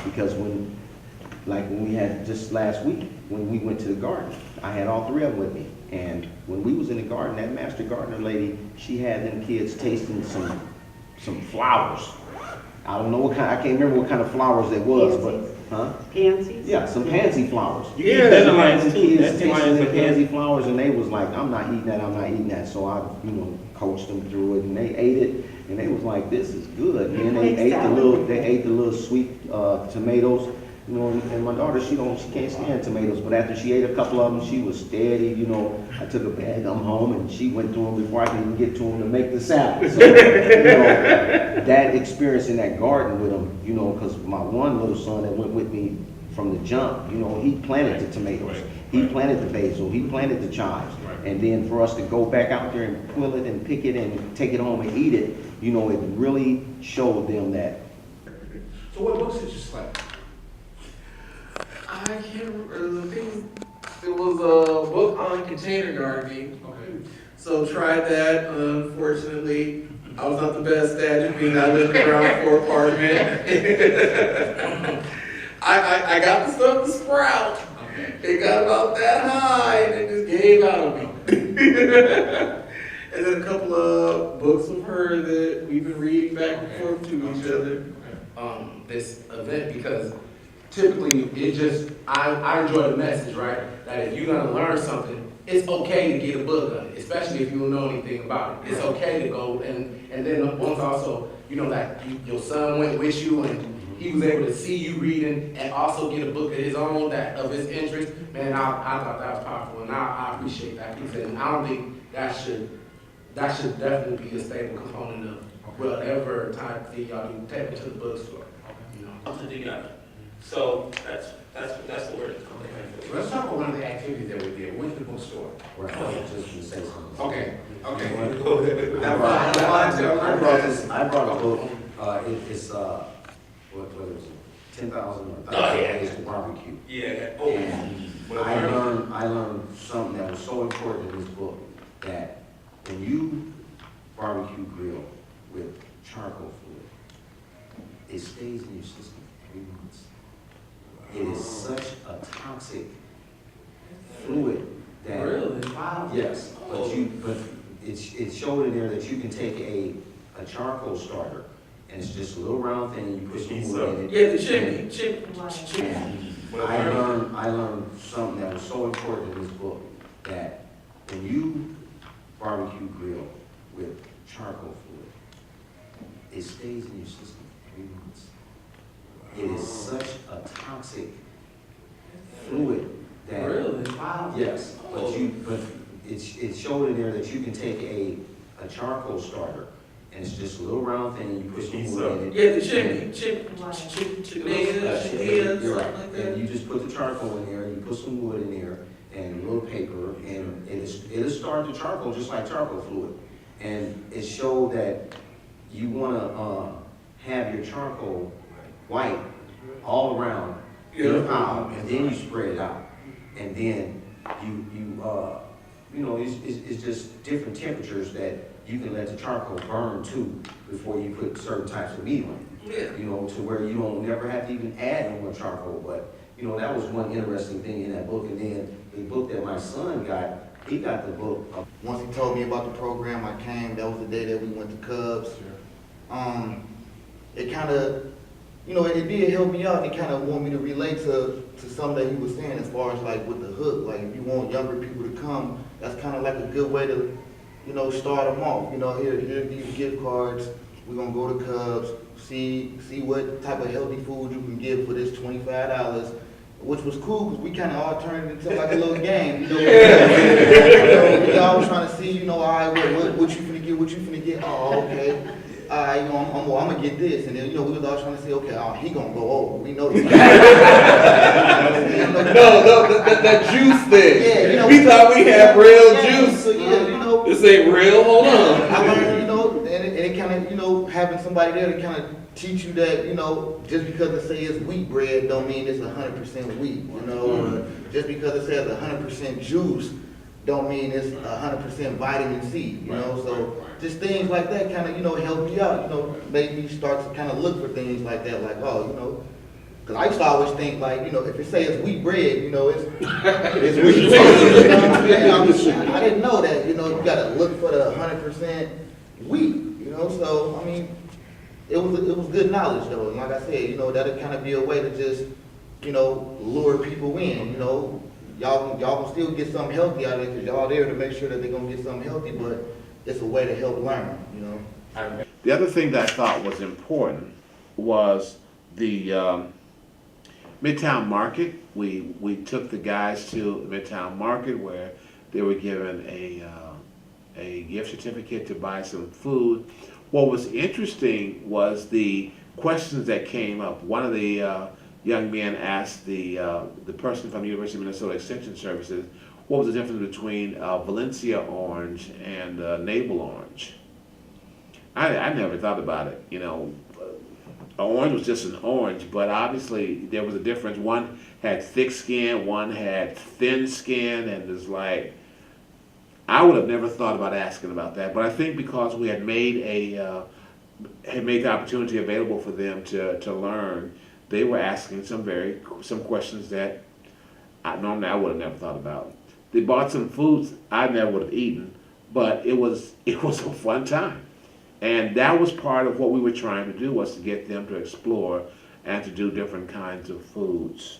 because when we had just last week, when we went to the garden, I had all three of them with me. And when we was in the garden, that master gardener lady, she had them kids tasting some flowers. I don't know what kind, I can't remember what kind of flowers it was, but, Pansies? Yeah, some pansy flowers. Yeah, She had dandelions the too. kids tasting Dandelions the are pansy good. flowers, and they was like, I'm not eating that, so I, coached them through it, and they ate it, and they was like, this is good. And then they ate the little sweet tomatoes, and my daughter, she can't stand tomatoes, but after she ate a couple of them, she was steady, I took a bag of them home, and she went through them before I could even get to them to make the salad. So, that experience in that garden with them, because my one little son that went with me from the jump, he planted the tomatoes, he planted the basil, he planted the chives. And then for us to go back out there and pull it and pick it and take it home and eat it, it really showed them that. So what books did you select? I can't remember. I think it was a book on container gardening. Okay. So tried that. Unfortunately, I was not the best at it, being I lived around for apartment. I got the stuff to sprout. Okay. It got about that high and it just gave out on me. And then a couple of books of her that we've been reading back and forth to each other. This event, because typically I enjoy the message, right? That if you're gonna learn something, it's okay to get a book on it, especially if you don't know anything about it. It's okay to go and then once also, your son went with you and he was able to see you reading and also get a book of his own that of his interest. Man, I thought that was powerful, and I appreciate that piece. And I don't think that should definitely be a stable component of whatever type thing y'all do. Take it to the bookstore. Something together. So that's the word. Let's talk about one of the activities that we did. We went to the bookstore. Right. Oh, yeah. Just to say something. Okay. I brought a book, it's, what is it, 10,000 or 30 Days to Barbecue. Yeah. And I learned something that was so important in this book, that when you barbecue grill with charcoal fluid, it stays in your system for 3 months. It is such a toxic fluid that. Really? Yes, but it showed in there that you can take a charcoal starter, and it's just a little round thing, you put some wood in it. Yeah, the chimney. And I learned something that was so important in this book, that when you barbecue grill with charcoal fluid, it stays in your system for 3 months. It is such a toxic fluid that. Really? Yes, but it showed in there that you can take a charcoal starter, and it's just a little round thing, you put some wood in it. Yeah, the chimney. You're right. And you just put the charcoal in there, you put some wood in there, and a little paper, and it'll start the charcoal just like charcoal fluid. And it showed that you wanna have your charcoal white all around your pile, and then you spread it out. And then it's just different temperatures that you can let the charcoal burn to before you put certain types of meat on it. Yeah. To where you don't never have to even add no more charcoal. But, that was one interesting thing in that book. And then the book that my son got, he got the book. Once he told me about the program, I came. That was the day that we went to Cubs. It kind of, it did help me out. It kind of wanted me to relate to something that he was saying as far as like with the hook. Like if you want younger people to come, that's kind of like a good way to, start them off. Here these gift cards. We're gonna go to Cubs, see what type of healthy food you can get for this $25. Which was cool because we kind of all turned it into like a little game. We always trying to see, all right, what you finna get, Oh, okay. I'm gonna get this, and then we was all trying to say, okay, he gonna go over. We know that. The juice thing. Yeah, we thought we had real juice. So This ain't real. Hold on. I learned, and it kind of, having somebody there to kind of teach you that, just because it says wheat bread don't mean it's 100% wheat. Or just because it says 100% juice don't mean it's 100% vitamin C. So just things like that kind of, help you out. Make me start to kind of look for things like that. Like, Cause I used to always think like, you know, if it say it's wheat bread, you know, it's wheat bread. You know what I'm saying? I didn't know that, you know, you gotta look for the 100% wheat, you know, so, I mean, it was good knowledge though, and like I said, you know, that'll kind of be a way to just, you know, lure people in, you know. Y'all can still get something healthy out of it, because y'all there to make sure that they're gonna get something healthy, but it's a way to help learn, you know. The other thing that I thought was important was the Midtown Market. We took the guys to Midtown Market where they were given a gift certificate to buy some food. What was interesting was the questions that came up. One of the young men asked the person from the University of Minnesota Extension Services, what was the difference between Valencia orange and navel orange? I never thought about it, you know. Orange was just an orange, but obviously there was a difference. One had thick skin, one had thin skin, and it's like, I would have never thought about asking about that. But I think because we had made the opportunity available for them to learn, they were asking some questions that normally I would have never thought about. They bought some foods I never would have eaten, but it was a fun time. And that was part of what we were trying to do, was to get them to explore and to do different kinds of foods.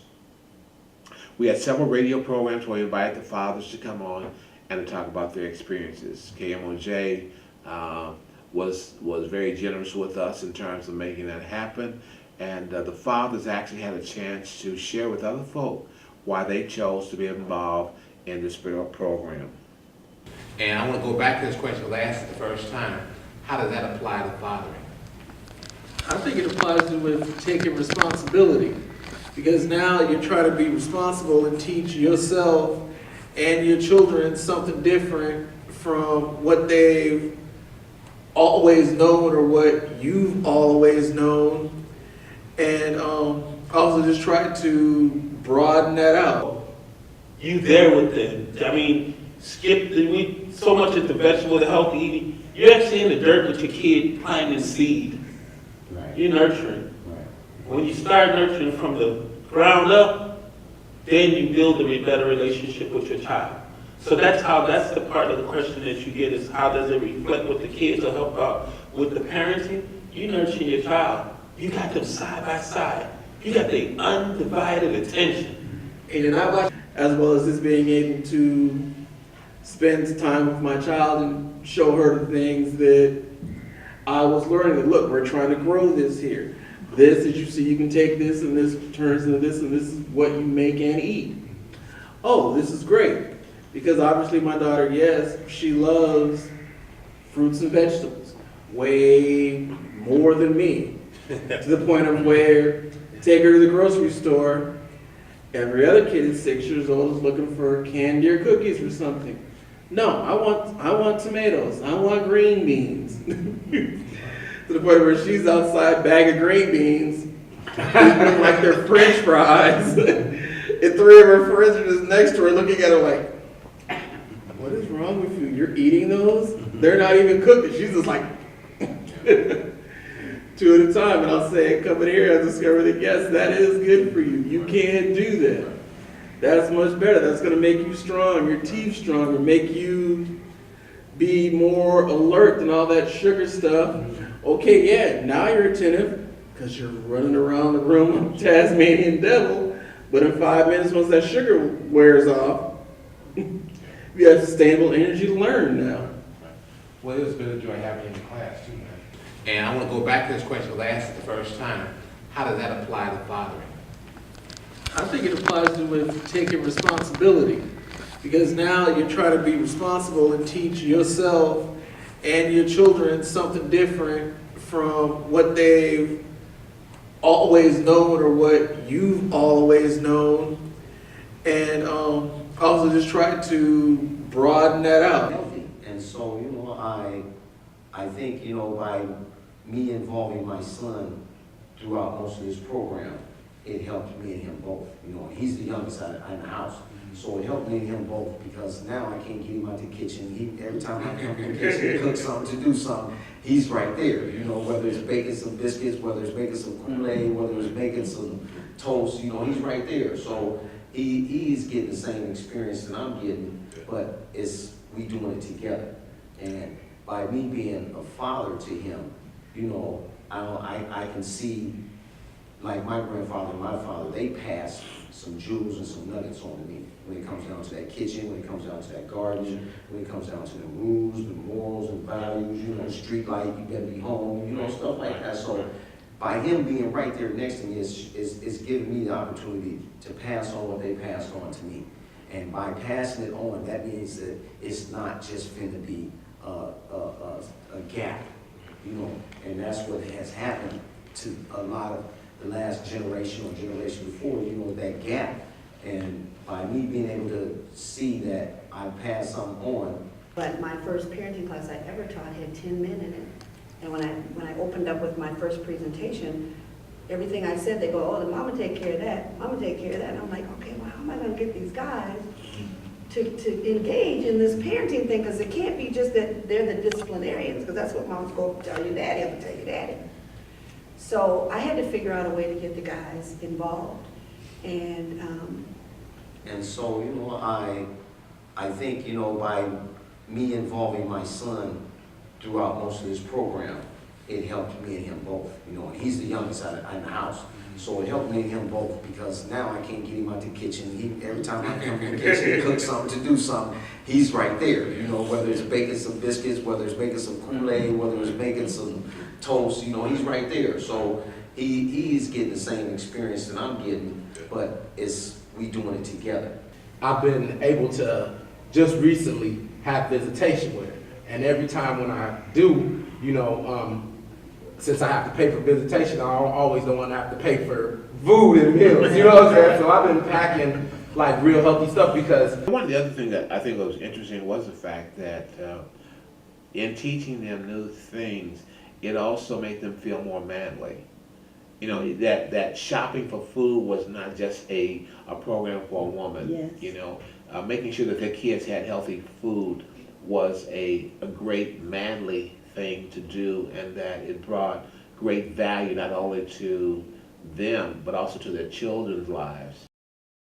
We had several radio programs where we invited the fathers to come on and to talk about their experiences. KMOJ was very generous with us in terms of making that happen. And the fathers actually had a chance to share with other folk why they chose to be involved in this program. And I want to go back to this question I asked the first time. How does that apply to fathering? I think it applies to with taking responsibility, because now you're trying to be responsible and teach yourself and your children something different from what they've always known or what you've always known, and also just try to broaden that out. You there with them. I mean, so much of the vegetable, the healthy eating. You're actually in the dirt with your kid planting seed. Right. You're nurturing. Right. When you start nurturing from the ground up, then you build a better relationship with your child. So that's the part of the question that you get, is how does it reflect with the kids or help out with the parenting? You nurturing your child. You got them side by side. You got their undivided attention. And I watch, as well as just being able to spend time with my child and show her the things that I was learning. That, look, we're trying to grow this here. This, as you see, you can take this and this turns into this, and this is what you make and eat. Oh, this is great. Because obviously my daughter, yes, she loves fruits and vegetables way more than me. To the point of where, take her to the grocery store, every other kid at 6 years old is looking for candy or cookies or something. No, I want tomatoes. I want green beans. To the point where she's outside, bag of green beans, like they're French fries. And three of her friends are just next to her looking at her like, what is wrong with you? You're eating those? They're not even cooked. She's just like, two at a time. And I'll say, come in here, I discovered that yes, that is good for you. You can do that. That's much better. That's going to make you strong, your teeth stronger, make you be more alert than all that sugar stuff. Okay, yeah, now you're attentive because you're running around the room like Tasmanian devil. But in 5 minutes, once that sugar wears off, you have sustainable energy to learn now. Well, it's been a joy having you in class too, man. And I want to go back to this question I asked the first time. How does that apply to fathering? I think it applies to with taking responsibility, because now you're trying to be responsible and teach yourself and your children something different from what they've always known or what you've always known, and also just try to broaden that out. Healthy. And so, you know, I think, you know, by me involving my son throughout most of this program, it helped me and him both. You know, he's the youngest in the house. So it helped me and him both, because now I can't get him out the kitchen. Every time I come in the kitchen to cook something, to do something, he's right there. You know, whether it's baking some biscuits, whether it's making some Kool-Aid, whether it's making some toast, you know, he's right there. So he's getting the same experience that I'm getting, but we doing it together. And by me being a father to him, you know, I can see, like my grandfather and my father, they passed some jewels and some nuggets on to me when it comes down to that kitchen, when it comes down to that garden, when it comes down to the rules, the morals and values, you know, street light, you better be home, you know, stuff like that. So by him being right there next to me is giving me the opportunity to pass on what they passed on to me. And by passing it on, that means that it's not just finna be a gap, you know, and that's what has happened to a lot of the last generation or generation before, you know, that gap. And by me being able to see that I pass something on. But my first parenting class I ever taught had 10 men in it. And when I opened up with my first presentation, everything I said, they go, oh, the mama take care of that, mama take care of that. And I'm like, okay, well, how am I gonna get these guys to engage in this parenting thing? Because it can't be just that they're the disciplinarians, because that's what moms go tell you daddy, I'm gonna tell you daddy. So I had to figure out a way to get the guys involved. And so, you know, I think, you know, by me involving my son throughout most of this program, it helped me and him both. You know, he's the youngest in the house. So it helped me and him both, because now I can't get him out the kitchen. Every time I come in the kitchen to cook something, to do something, he's right there. You know, whether it's baking some biscuits, whether it's making some Kool-Aid, whether it's making some toast, you know, he's right there. So he's getting the same experience that I'm getting, but we doing it together. I've been able to just recently have visitation with her. And every time when I do, you know, since I have to pay for visitation, I always don't want to have to pay for food and meals, you know what I'm saying? So I've been packing like real healthy stuff because... One of the other things that I think was interesting was the fact that in teaching them new things, it also made them feel more manly. You know, that shopping for food was not just a program for a woman. Yes. You know, making sure that their kids had healthy food was a great manly thing to do, and that it brought great value not only to them but also to their children's lives.